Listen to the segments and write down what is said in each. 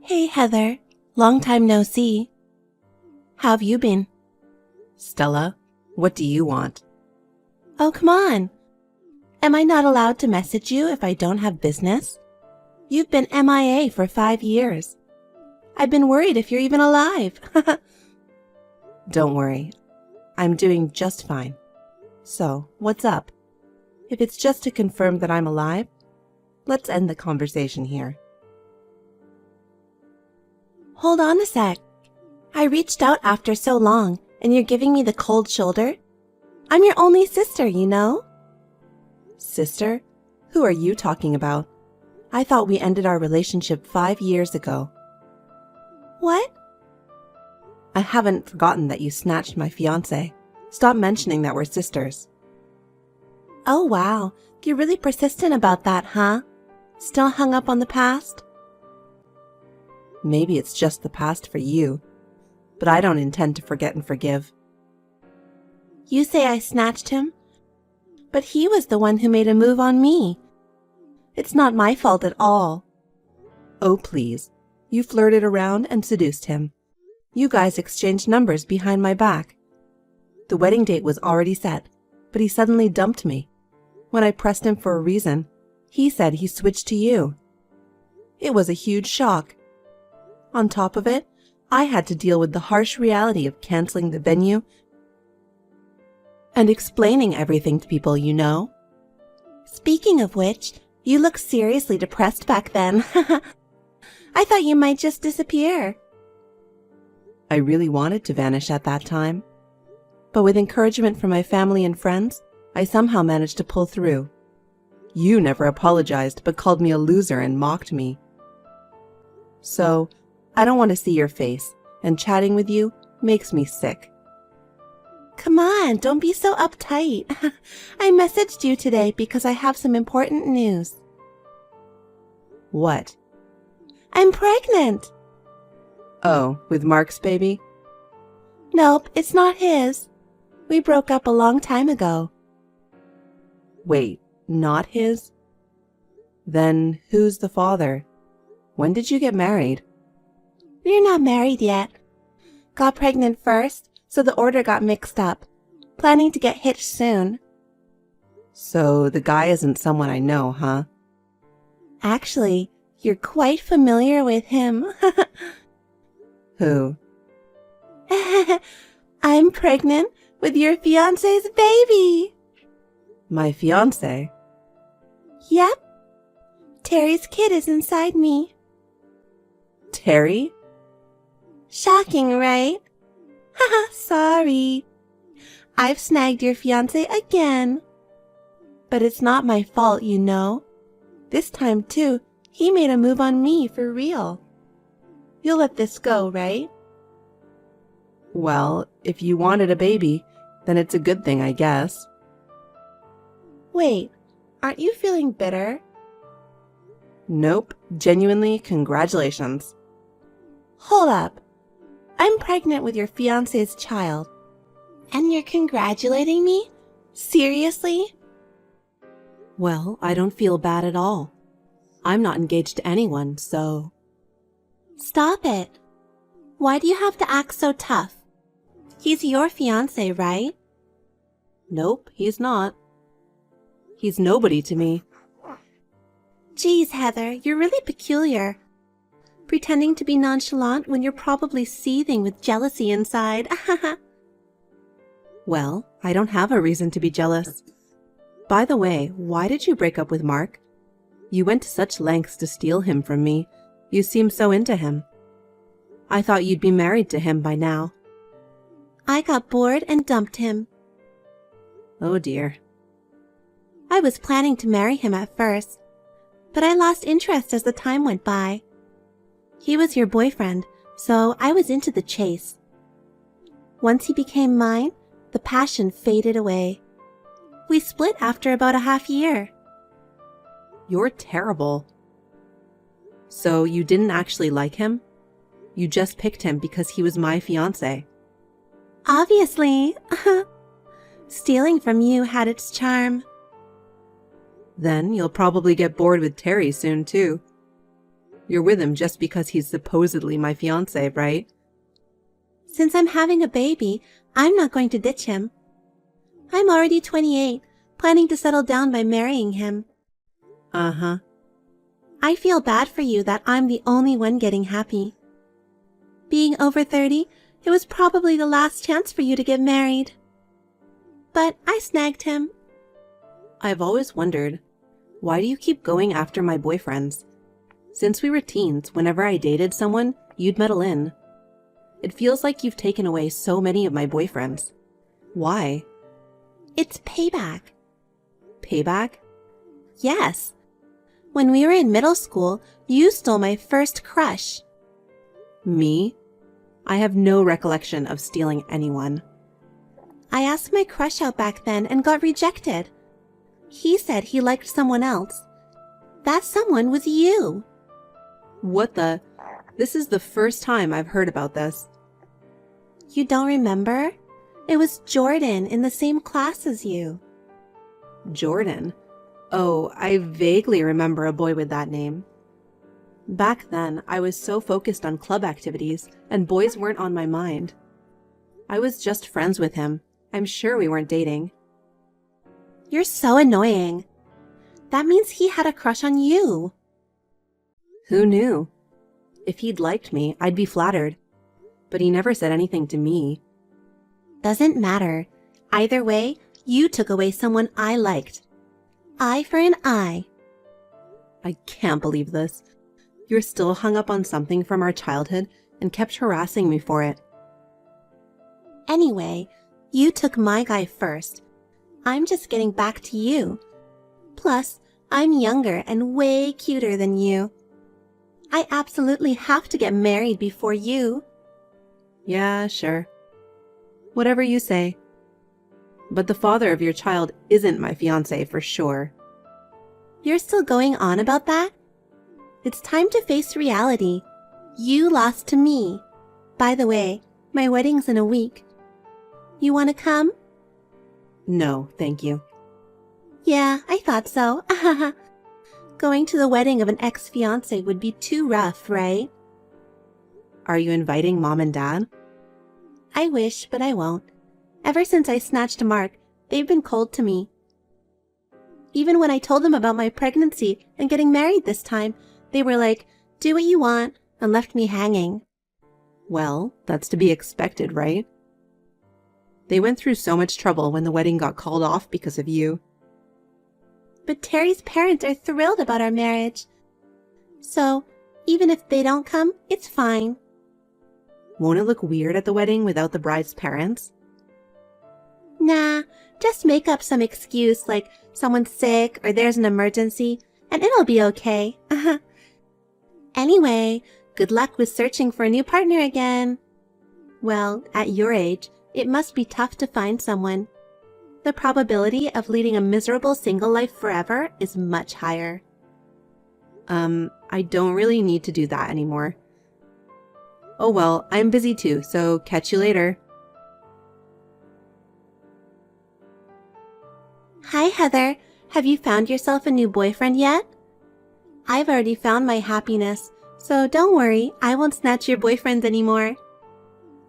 Hey, Heather. Long time no see. How have you been? Stella, what do you want? Oh, come on. Am I not allowed to message you if I don't have business? You've been MIA for 5 years. I've been worried if you're even alive. Don't worry. I'm doing just fine. So, what's up? If it's just to confirm that I'm alive, let's end the conversation here. Hold on a sec. I reached out after so long, and you're giving me the cold shoulder? I'm your only sister, you know? Sister? Who are you talking about? I thought we ended our relationship 5 years ago. What? I haven't forgotten that you snatched my fiancé. Stop mentioning that we're sisters. Oh, wow. You're really persistent about that, huh? Still hung up on the past? Maybe it's just the past for you, but I don't intend to forget and forgive. You say I snatched him, but he was the one who made a move on me. It's not my fault at all. Oh, please. You flirted around and seduced him. You guys exchanged numbers behind my back. The wedding date was already set, but he suddenly dumped me. When I pressed him for a reason, he said he switched to you. It was a huge shock. On top of it, I had to deal with the harsh reality of canceling the venue and explaining everything to people you know. Speaking of which, you looked seriously depressed back then. I thought you might just disappear. I really wanted to vanish at that time, but with encouragement from my family and friends, I somehow managed to pull through. You never apologized but called me a loser and mocked me. So, I don't want to see your face, and chatting with you makes me sick. Come on, don't be so uptight. I messaged you today because I have some important news. What? I'm pregnant. Oh, with Mark's baby? Nope, it's not his. We broke up a long time ago. Wait, not his? Then who's the father? When did you get married? We're not married yet. Got pregnant first, so the order got mixed up. Planning to get hitched soon. So the guy isn't someone I know, huh? Actually, you're quite familiar with him. Who? I'm pregnant with your fiancé's baby. My fiancé? Yep. Terry's kid is inside me. Terry? Shocking, right? Haha, sorry. I've snagged your fiancé again. But it's not my fault, you know. This time, too, he made a move on me for real. You'll let this go, right? Well, if you wanted a baby, then it's a good thing, I guess. Wait, aren't you feeling bitter? Nope. Genuinely, congratulations. Hold up. I'm pregnant with your fiancé's child. And you're congratulating me? Seriously? Well, I don't feel bad at all. I'm not engaged to anyone, so... Stop it. Why do you have to act so tough? He's your fiancé, right? Nope, he's not. He's nobody to me. Geez, Heather, you're really peculiar. Pretending to be nonchalant when you're probably seething with jealousy inside. Well, I don't have a reason to be jealous. By the way, why did you break up with Mark? You went to such lengths to steal him from me. You seem so into him. I thought you'd be married to him by now. I got bored and dumped him. Oh dear. I was planning to marry him at first, but I lost interest as the time went by. He was your boyfriend, so I was into the chase. Once he became mine, the passion faded away. We split after about a half year. You're terrible. So you didn't actually like him? You just picked him because he was my fiancé. Obviously. Stealing from you had its charm. Then you'll probably get bored with Terry soon, too. You're with him just because he's supposedly my fiancé, right? Since I'm having a baby, I'm not going to ditch him. I'm already 28, planning to settle down by marrying him. Uh-huh. I feel bad for you that I'm the only one getting happy. Being over 30, it was probably the last chance for you to get married. But I snagged him. I've always wondered, why do you keep going after my boyfriends? Since we were teens, whenever I dated someone, you'd meddle in. It feels like you've taken away so many of my boyfriends. Why? It's payback. Payback? Yes. When we were in middle school, you stole my first crush. Me? I have no recollection of stealing anyone. I asked my crush out back then and got rejected. He said he liked someone else. That someone was you. What the? This is the first time I've heard about this. You don't remember? It was Jordan in the same class as you. Jordan? Oh, I vaguely remember a boy with that name. Back then, I was so focused on club activities, and boys weren't on my mind. I was just friends with him. I'm sure we weren't dating. You're so annoying. That means he had a crush on you. Who knew? If he'd liked me, I'd be flattered. But he never said anything to me. Doesn't matter. Either way, you took away someone I liked. Eye for an eye. I can't believe this. You're still hung up on something from our childhood and kept harassing me for it. Anyway, you took my guy first. I'm just getting back to you. Plus, I'm younger and way cuter than you. I absolutely have to get married before you. Yeah, sure. Whatever you say. But the father of your child isn't my fiancé for sure. You're still going on about that? It's time to face reality. You lost to me. By the way, my wedding's in a week. You want to come? No, thank you. Yeah, I thought so. Going to the wedding of an ex-fiancé would be too rough, right? Are you inviting Mom and Dad? I wish, but I won't. Ever since I snatched Mark, they've been cold to me. Even when I told them about my pregnancy and getting married this time, they were like, do what you want, and left me hanging. Well, that's to be expected, right? They went through so much trouble when the wedding got called off because of you. But Terry's parents are thrilled about our marriage. So, even if they don't come, it's fine. Won't it look weird at the wedding without the bride's parents? Nah, just make up some excuse like someone's sick or there's an emergency, and it'll be okay. Anyway, good luck with searching for a new partner again. Well, at your age, it must be tough to find someone. The probability of leading a miserable single life forever is much higher. I don't really need to do that anymore. Oh well, I'm busy too, so catch you later. Hi, Heather. Have you found yourself a new boyfriend yet? I've already found my happiness, so don't worry, I won't snatch your boyfriends anymore.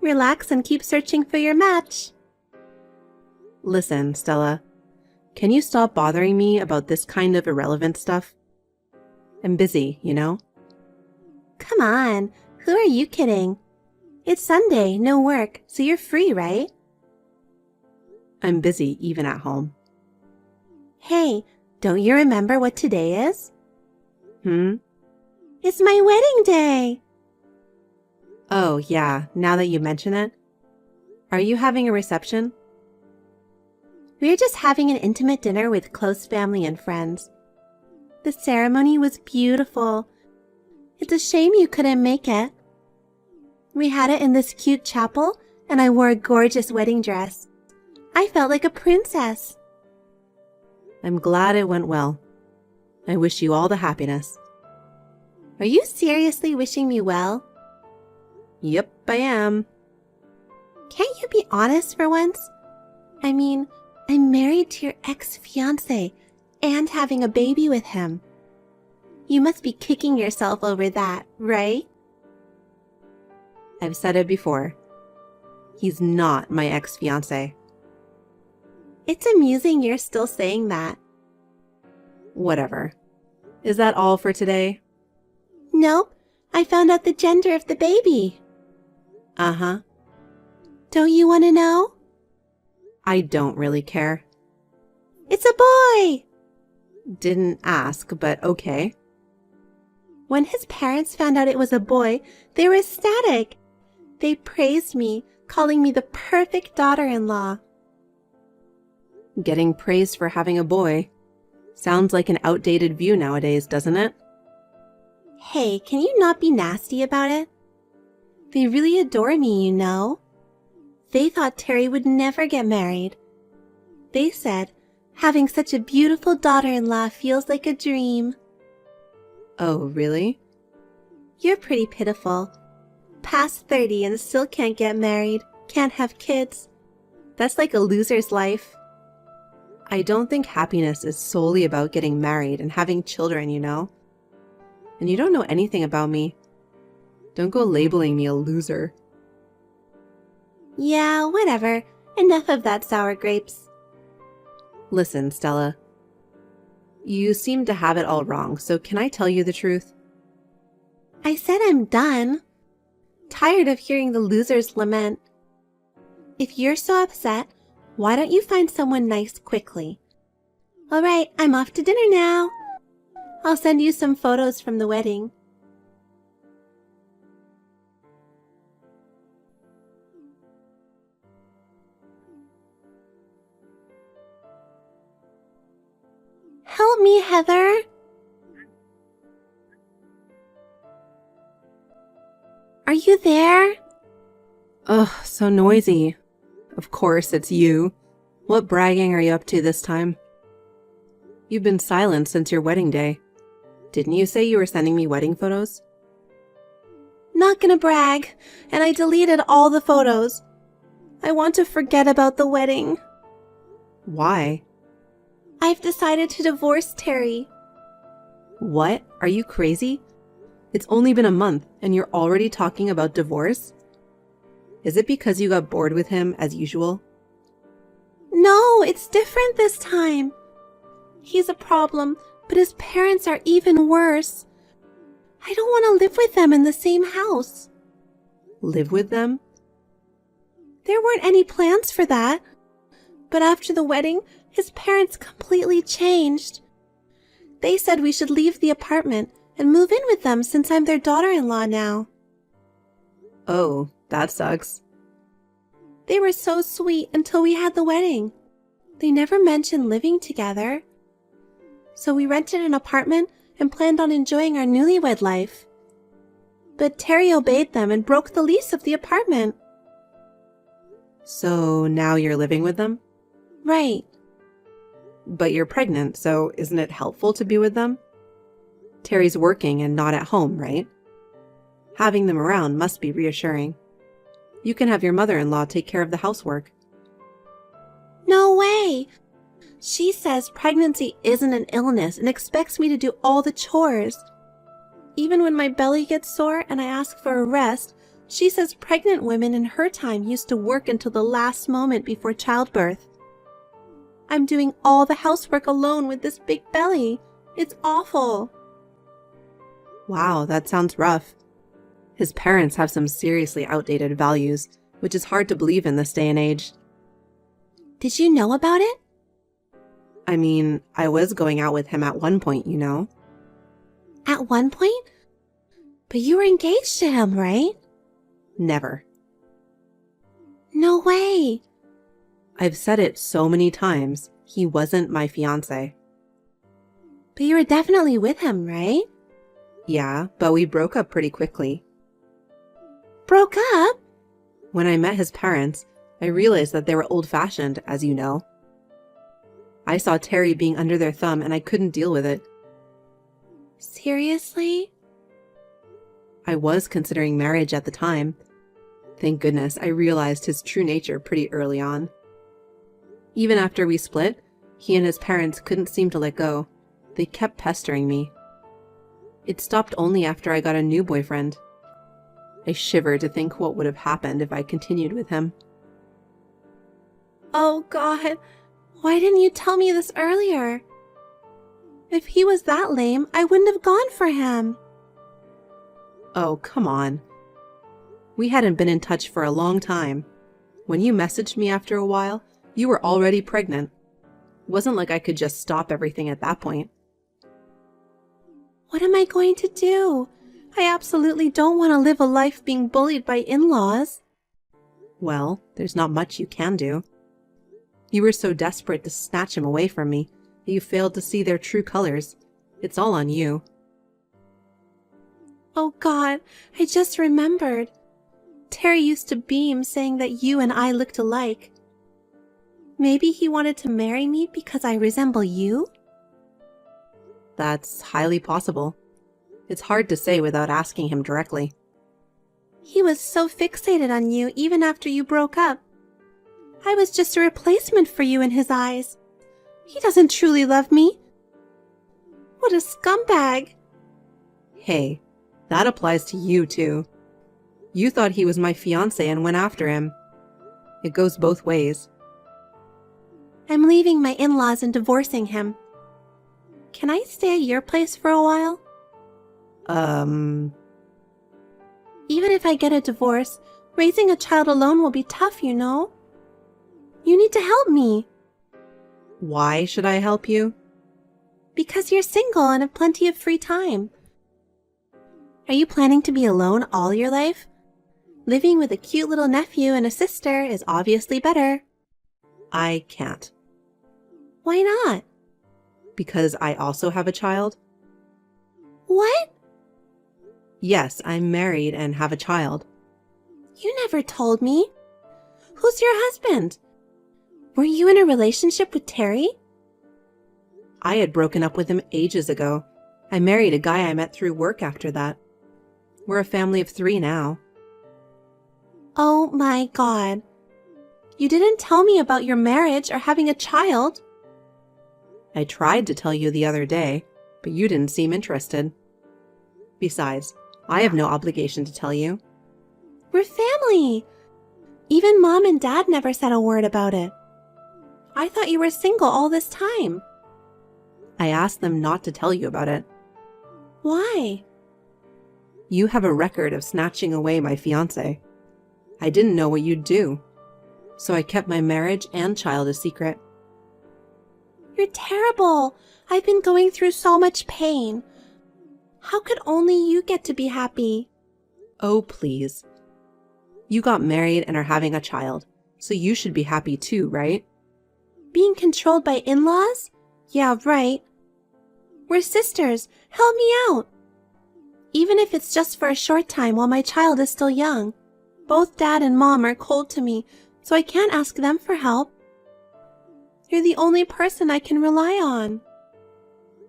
Relax and keep searching for your match. Listen, Stella, can you stop bothering me about this kind of irrelevant stuff? I'm busy, you know? Come on, who are you kidding? It's Sunday, no work, so you're free, right? I'm busy even at home. Hey, don't you remember what today is? It's my wedding day! Oh, yeah, now that you mention it. Are you having a reception? We're just having an intimate dinner with close family and friends. The ceremony was beautiful. It's a shame you couldn't make it. We had it in this cute chapel, and I wore a gorgeous wedding dress. I felt like a princess. I'm glad it went well. I wish you all the happiness. Are you seriously wishing me well? Yep, I am. Can't you be honest for once? I mean, I'm married to your ex-fiancé and having a baby with him. You must be kicking yourself over that, right? I've said it before. He's not my ex-fiancé. It's amusing you're still saying that. Whatever. Is that all for today? Nope, I found out the gender of the baby. Uh-huh. Don't you want to know? I don't really care. It's a boy! Didn't ask, but okay. When his parents found out it was a boy, they were ecstatic. They praised me, calling me the perfect daughter-in-law. Getting praised for having a boy. Sounds like an outdated view nowadays, doesn't it? Hey, can you not be nasty about it? They really adore me, you know. They thought Terry would never get married. They said, having such a beautiful daughter-in-law feels like a dream. Oh, really? You're pretty pitiful. Past 30 and still can't get married, can't have kids. That's like a loser's life. I don't think happiness is solely about getting married and having children, you know? And you don't know anything about me. Don't go labeling me a loser. Yeah, whatever. Enough of that sour grapes. Listen, Stella. You seem to have it all wrong, so can I tell you the truth? I said I'm done. Tired of hearing the losers lament. If you're so upset, why don't you find someone nice quickly? All right, I'm off to dinner now. I'll send you some photos from the wedding. Help me, Heather. Are you there? Ugh, so noisy. Of course, it's you. What bragging are you up to this time? You've been silent since your wedding day. Didn't you say you were sending me wedding photos? Not gonna brag, and I deleted all the photos. I want to forget about the wedding. Why? I've decided to divorce Terry. What? Are you crazy? It's only been a month and you're already talking about divorce? Is it because you got bored with him as usual? No, it's different this time. He's a problem, but his parents are even worse. I don't want to live with them in the same house. Live with them? There weren't any plans for that. But after the wedding, his parents completely changed. They said we should leave the apartment and move in with them since I'm their daughter-in-law now. Oh, that sucks. They were so sweet until we had the wedding. They never mentioned living together. So we rented an apartment and planned on enjoying our newlywed life. But Terry obeyed them and broke the lease of the apartment. So now you're living with them? Right. But you're pregnant, so isn't it helpful to be with them? Terry's working and not at home, right? Having them around must be reassuring. You can have your mother-in-law take care of the housework. No way! She says pregnancy isn't an illness and expects me to do all the chores. Even when my belly gets sore and I ask for a rest, she says pregnant women in her time used to work until the last moment before childbirth. I'm doing all the housework alone with this big belly. It's awful. Wow, that sounds rough. His parents have some seriously outdated values, which is hard to believe in this day and age. Did you know about it? I mean, I was going out with him at one point, you know? At one point? But you were engaged to him, right? Never. No way. I've said it so many times. He wasn't my fiancé. But you were definitely with him, right? Yeah, but we broke up pretty quickly. Broke up? When I met his parents, I realized that they were old-fashioned, as you know. I saw Terry being under their thumb and I couldn't deal with it. Seriously? I was considering marriage at the time. Thank goodness I realized his true nature pretty early on. Even after we split, he and his parents couldn't seem to let go. They kept pestering me. It stopped only after I got a new boyfriend. I shiver to think what would have happened if I continued with him. Oh God, why didn't you tell me this earlier? If he was that lame, I wouldn't have gone for him. Oh, come on. We hadn't been in touch for a long time. When you messaged me after a while, you were already pregnant. It wasn't like I could just stop everything at that point. What am I going to do? I absolutely don't want to live a life being bullied by in-laws. Well, there's not much you can do. You were so desperate to snatch him away from me that you failed to see their true colors. It's all on you. Oh God, I just remembered. Terry used to beam saying that you and I looked alike. Maybe he wanted to marry me because I resemble you? That's highly possible. It's hard to say without asking him directly. He was so fixated on you even after you broke up. I was just a replacement for you in his eyes. He doesn't truly love me. What a scumbag. Hey, that applies to you too. You thought he was my fiancé and went after him. It goes both ways. I'm leaving my in-laws and divorcing him. Can I stay at your place for a while? Even if I get a divorce, raising a child alone will be tough, you know? You need to help me. Why should I help you? Because you're single and have plenty of free time. Are you planning to be alone all your life? Living with a cute little nephew and a sister is obviously better. I can't. Why not? Because I also have a child? What? Yes, I'm married and have a child. You never told me. Who's your husband? Were you in a relationship with Terry? I had broken up with him ages ago. I married a guy I met through work after that. We're a family of 3 now. Oh my God. You didn't tell me about your marriage or having a child. I tried to tell you the other day, but you didn't seem interested. Besides, I have no obligation to tell you. We're family. Even Mom and Dad never said a word about it. I thought you were single all this time. I asked them not to tell you about it. Why? You have a record of snatching away my fiancé. I didn't know what you'd do, so I kept my marriage and child a secret. You're terrible. I've been going through so much pain. How could only you get to be happy? Oh, please. You got married and are having a child, so you should be happy too, right? Being controlled by in-laws? Yeah, right. We're sisters. Help me out. Even if it's just for a short time while my child is still young. Both Dad and Mom are cold to me, so I can't ask them for help. You're the only person I can rely on.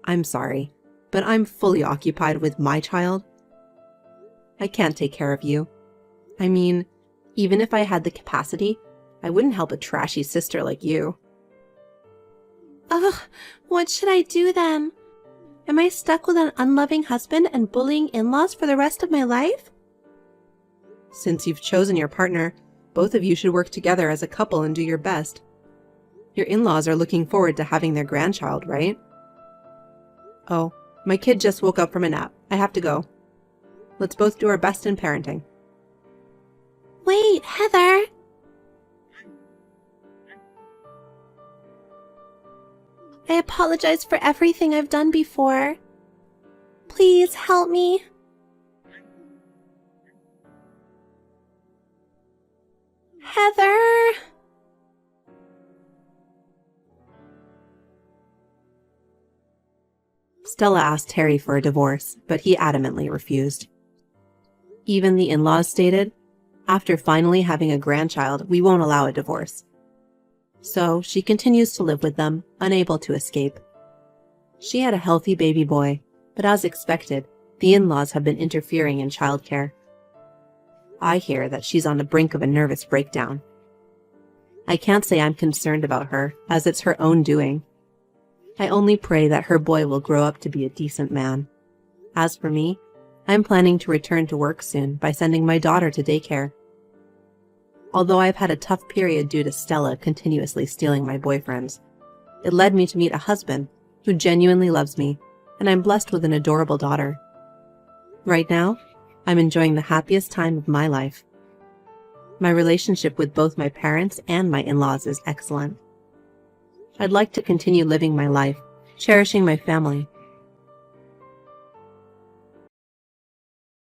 I'm sorry, but I'm fully occupied with my child. I can't take care of you. I mean, even if I had the capacity, I wouldn't help a trashy sister like you. Ugh, what should I do then? Am I stuck with an unloving husband and bullying in-laws for the rest of my life? Since you've chosen your partner, both of you should work together as a couple and do your best. Your in-laws are looking forward to having their grandchild, right? Oh, my kid just woke up from a nap. I have to go. Let's both do our best in parenting. Wait, Heather! I apologize for everything I've done before. Please help me. Heather! Stella asked Terry for a divorce, but he adamantly refused. Even the in-laws stated, after finally having a grandchild, we won't allow a divorce. So she continues to live with them, unable to escape. She had a healthy baby boy, but as expected, the in-laws have been interfering in childcare. I hear that she's on the brink of a nervous breakdown. I can't say I'm concerned about her, as it's her own doing. I only pray that her boy will grow up to be a decent man. As for me, I'm planning to return to work soon by sending my daughter to daycare. Although I've had a tough period due to Stella continuously stealing my boyfriends, it led me to meet a husband who genuinely loves me, and I'm blessed with an adorable daughter. Right now, I'm enjoying the happiest time of my life. My relationship with both my parents and my in-laws is excellent. I'd like to continue living my life, cherishing my family,